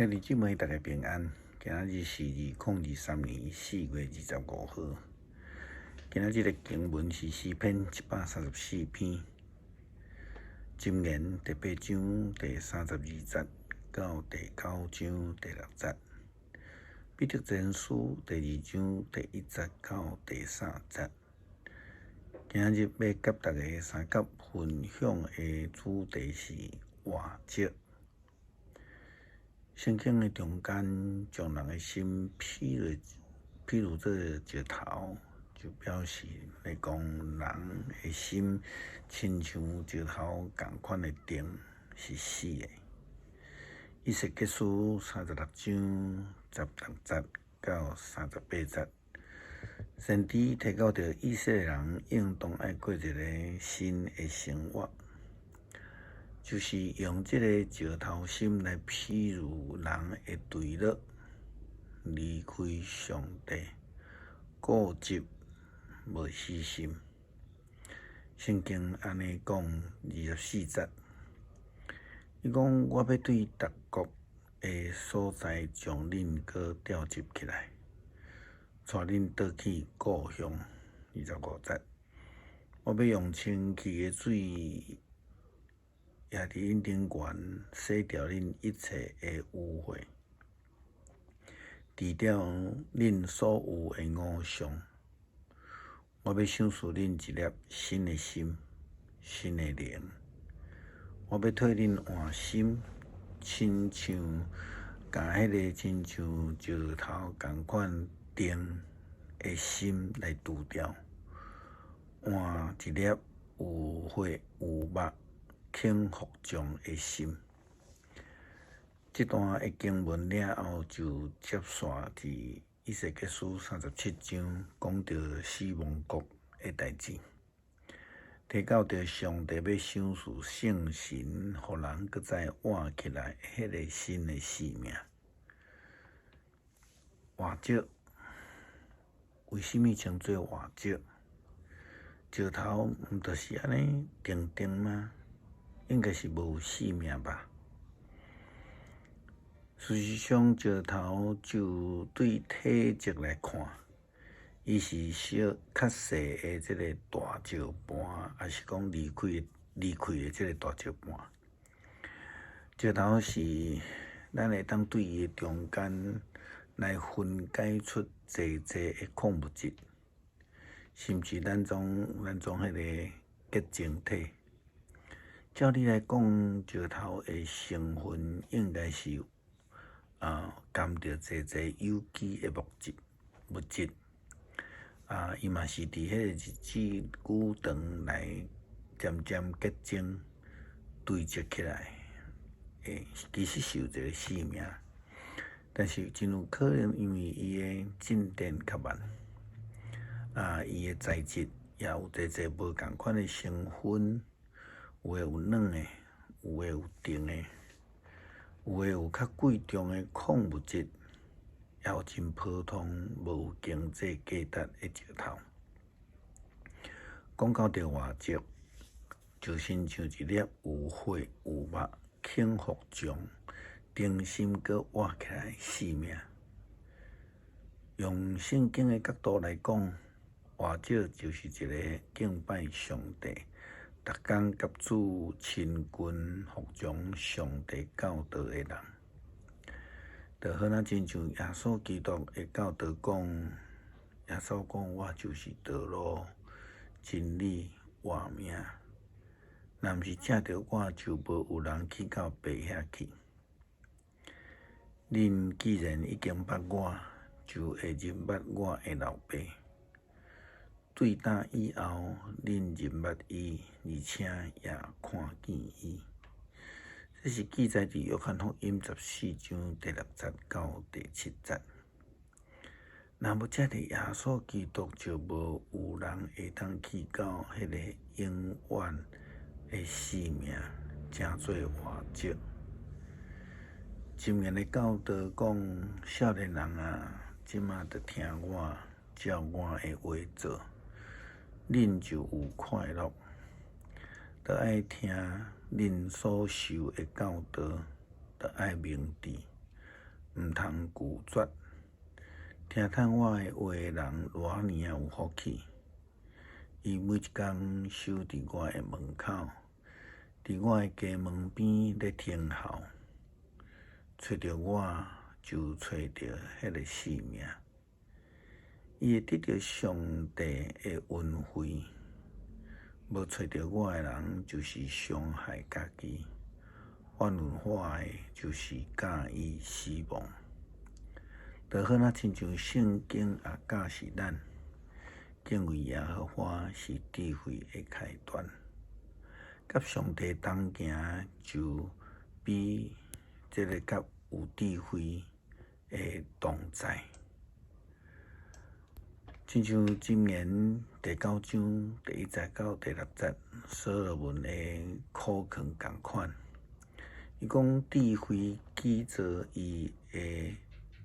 兄弟姊妹，大家平安。今仔日是2023年4月25号。今仔日的经文是诗篇134篇，箴言第8章第32节到第9章第6节，彼得前书第2章第1节到第3节。今仔日要甲大家三角分享的主题是活石。圣经的中间将人的心比如这石头，就表示来讲人的心亲像石头同款的钉是死的。以西结书36章16节到38节，先知提到着以色列人应当爱过一个新的生活。就是用这个石头心来譬如人会坠落，离开上帝，固执无死心。圣经安尼讲24节，伊讲我要对逐国的所在将恁搁调集起来，带恁倒去故乡。25节，我要用清气的水。也伫恁顶悬洗掉恁一切的污秽，除掉恁所有的恶相。我要赏赐恁一粒新的心，新的灵。我要替恁换心，亲像甲迄个亲像石头同款钉的心来除掉，换一粒有血有肉。肯服从的心。这段的经文了后，就接续至以西结书37章，讲到死亡国的代志，提到着上帝要赏赐圣神，互人搁再活起来迄个新的生命。活石为什么称作活石？石头毋就是安尼定定吗？应该是无生命吧。事实上，石头就对体积来看，伊是较细的这个大石盘，还是讲离开的这个大石盘。石头是咱会当对伊的中间来分解出济的矿物质，甚至咱种迄个结晶体。照理来讲，石头的成分应该是含着济有机的物质，伊嘛是伫迄个日子久长来渐渐结晶堆积起来，其实是有一个生命，但是真有可能因为伊的进展较慢，伊的材质也有济无共款的成分。有诶有软诶，有诶有硬诶，有诶有较贵重诶矿物质，也有真普通无有经济价值诶石头。讲到着活石，就亲像一粒有血有肉、肯服从、定心搁活起来生命。用圣经诶角度来讲，活石就是一个敬拜上帝。逐工甲主亲近服从上帝教导的人，就好像亲像耶稣基督的教导讲，耶稣讲我就是道路、真理、活命。若毋是正着我，就无有人去到爸遐去。恁既然已经捌我，就会认捌我的老爸。对答以后，恁认捌伊，而且也看见伊。这是记载伫约翰福音14章第6节到第7节。若无这个耶稣基督，就无有人会当去到迄个永远的生命，正做活石。箴言的教导讲，少年人啊，即马着听我，照我的话做。恁就有快乐，着爱听恁所受的教导，着爱明智，毋通拒绝。听探我的话的人，偌尼有福气。伊每一工守伫我的门口，伫我的家门边咧听候，找着我就找着迄个性命。伊会得到上帝的恩惠，无找着我的人就是伤害家己，冤枉我的就是教伊死亡。就好像亲像圣经也教示咱，敬畏耶和华是智慧的开端。甲上帝同行，就比这个甲有智慧的同在。亲像箴言第9章第1节到第6节，所罗门的苦劝共款。伊讲智慧记着伊的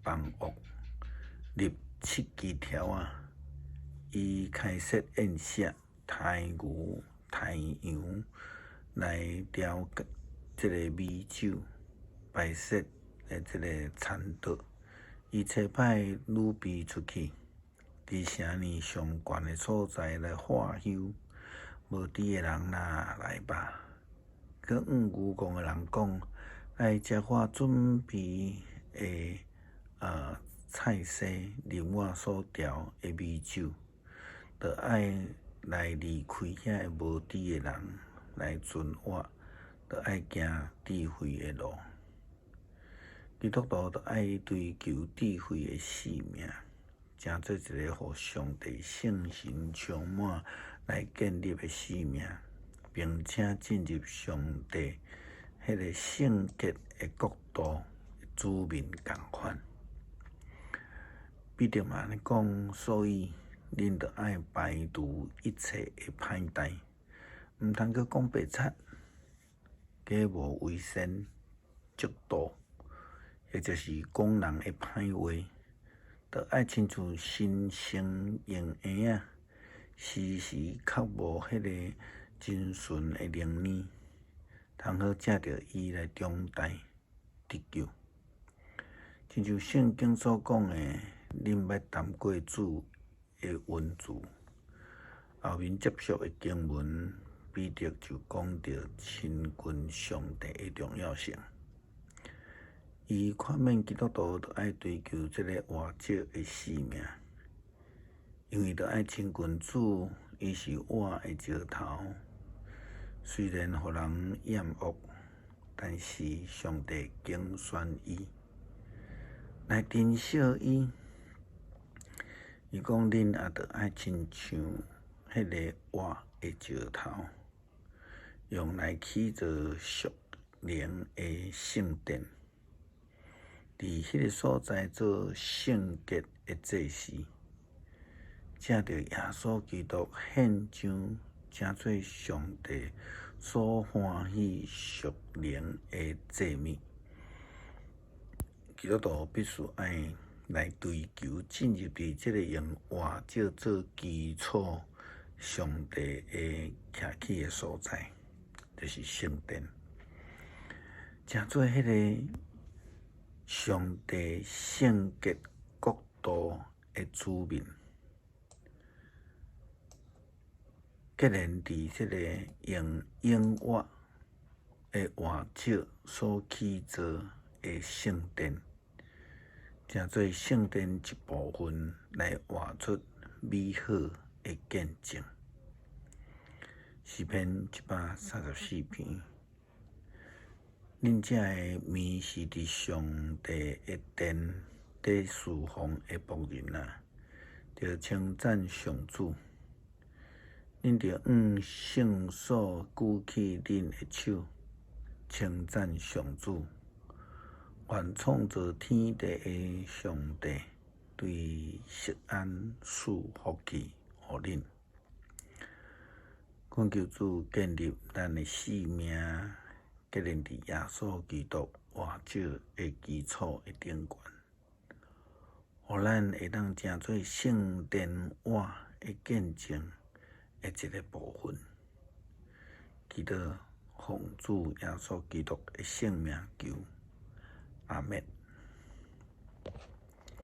房屋，立7支条啊！伊开设宴舍，抬牛、抬羊来调这个美酒，摆设的这个餐桌。伊差派女婢出去，伫城内上悬的所在来化休。无猪的人来吧。佮愚公的人讲，爱食我准备的菜色，啉我所调的美酒，就爱来离开遐个无猪的人来尊我，就爱行智慧的路。基督徒就爱追求智慧的生命，成做一个互上帝圣神充满来建立的生命，并且进入上帝迄个圣洁的国度，子民共款。彼得嘛安尼讲，所以恁着爱排除一切的歹代，毋通去讲白贼，假冒为善，嫉妒，或者是讲人的歹话，着爱亲像神圣用婴仔，时时靠无迄个真纯的灵念，通好借着伊来长大得救。亲像圣经所讲的，恁捌谈过主的恩赐。后面接续的经文，彼得就讲到亲近上帝的重要性。伊劝勉基督徒着爱追求这个活着的生命，因为着爱亲近主，伊是我的石头。虽然互人厌恶，但是上帝拣选伊来珍惜伊。伊讲恁也着爱亲像迄个活的石头，用来起造属灵的圣殿，伫迄个所在做圣洁的祭司，借着耶稣基督献上，成做上帝所欢喜属灵的祭物。基督徒必须爱来追求进入伫这个用活石做基础上帝的徛起的所在，就是圣殿，成做迄个上帝圣洁国度的子民。结连伫这个用永活的活石所起造的圣殿，成做圣殿一部分，来活出美好的见证。诗篇134篇，恁这个名是伫上帝的殿底侍奉的仆人啊，着称赞上主。恁着圣所举起恁的手，称赞上主。愿创造天地的上帝对錫安赐福气予恁。恳求主建立咱的生命，结连伫耶稣基督活着的基础的顶悬，互咱会当成做圣殿活的见证的一个部分。祈祷奉主耶稣基督的圣名求，阿们。